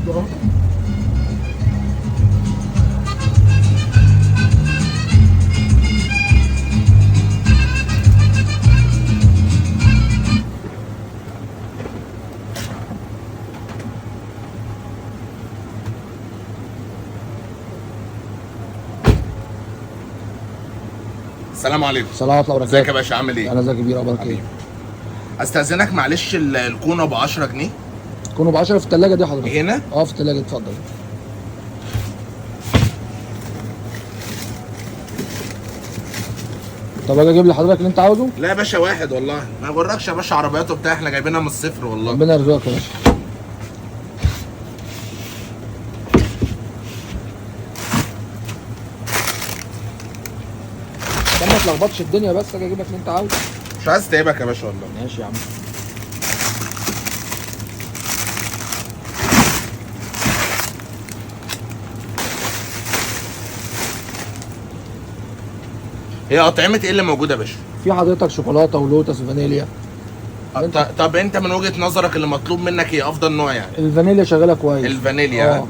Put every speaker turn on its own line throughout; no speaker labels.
السلام عليكم.
السلام ورحمه الله وبركاته.
ازيك يا باشا عامل ايه؟
انا ازيك يا كبير، اخبارك ايه؟
استاذنك معلش الكونه ب 10 جنيه
كانوا ب 10 في الثلاجه دي حضرتك؟
هنا؟
في الثلاجه، اتفضل. طب اجي اجيب لحضرتك اللي انت عاوزه؟
لا يا باشا واحد والله، ما يغركش يا باشا عربيات وبتاع، احنا جايبينها من الصفر والله.
ربنا يرزقك يا باشا. عشان ما تلخبطش الدنيا، بس اجي اجيب لك اللي انت عاوزه.
مش عايز تعبك يا باشا والله.
ماشي يا عم.
هي اطعمه ايه اللي موجوده يا باشا؟
في حضرتك شوكولاته ولوتس وفانيليا.
طب انت من وجهه نظرك اللي مطلوب منك ايه افضل نوع يعني؟
الفانيليا شغاله كويس.
الفانيليا.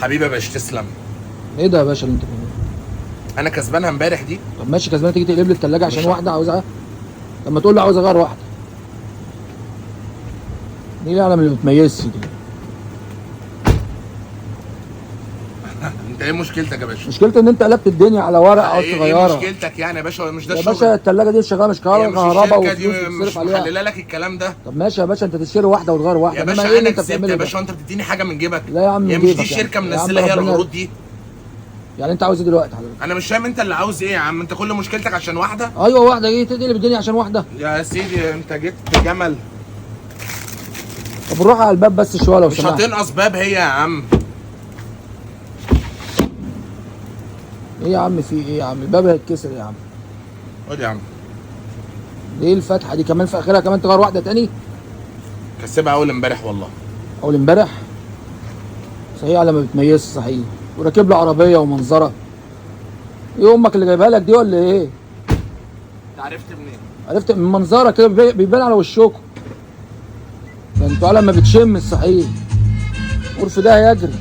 حبيبي يا باشا تسلم.
ايه ده يا باشا اللي انت بتعمله؟
انا كسبانها امبارح دي.
طب ماشي، كسبان تيجي تقلب لي الثلاجه عشان
مش
واحده عاوزها؟ طب ما تقول لي عاوز اغير واحده. دي العالم اللي بتميزش دي.
انت ايه مشكلتك يا باشا؟
مشكلتي ان انت قلبت الدنيا على ورق عاوز تغيرها.
ايه مشكلتك يعني يا باشا؟ مش ده
يا
الشغل
باشا الثلاجه دي شغاله مش كهرباء
الشركه دي
وفلوس
مش
بتصرف عليها.
محلله لك الكلام ده.
طب ماشي يا باشا، انت تشتري واحده وتغير واحده.
يا باشا
ايه اللي
انا
انت
كسبت
بتعمله
يا
ده؟
باشا وانت بتديني حاجه من جيبك.
لا يا عم،
هي مش دي شركه منزله هي العروض دي؟
يعني انت عاوز ايه دلوقتي حضرتك؟
انا مش فاهم انت اللي عاوز ايه يا عم؟ انت كل مشكلتك عشان واحده؟
ايوه واحده، جاي تقلب الدنيا عشان واحده؟
يا سيدي انت جيت جمل.
طب نروح على الباب بس شويه لو
مش
سمحت.
هتنقص باب هي يا عم.
ايه يا عم في ايه يا عم؟ الباب هيتكسر يا عم.
خد يا عم.
ايه الفتحه دي كمان في اخرها كمان تغير واحده تاني؟
كسبها اول امبارح والله.
اول امبارح؟ صحيح على ما بتميزش صحيح، وراكب له عربيه ومنظره. ايه امك اللي جايبها لك دي ولا ايه؟
انت عرفت منين؟
عرفت من منظرك كده، بيبان على وشكم. ده انتوا على ما بتشم الصحيح. عرف ده هيجري.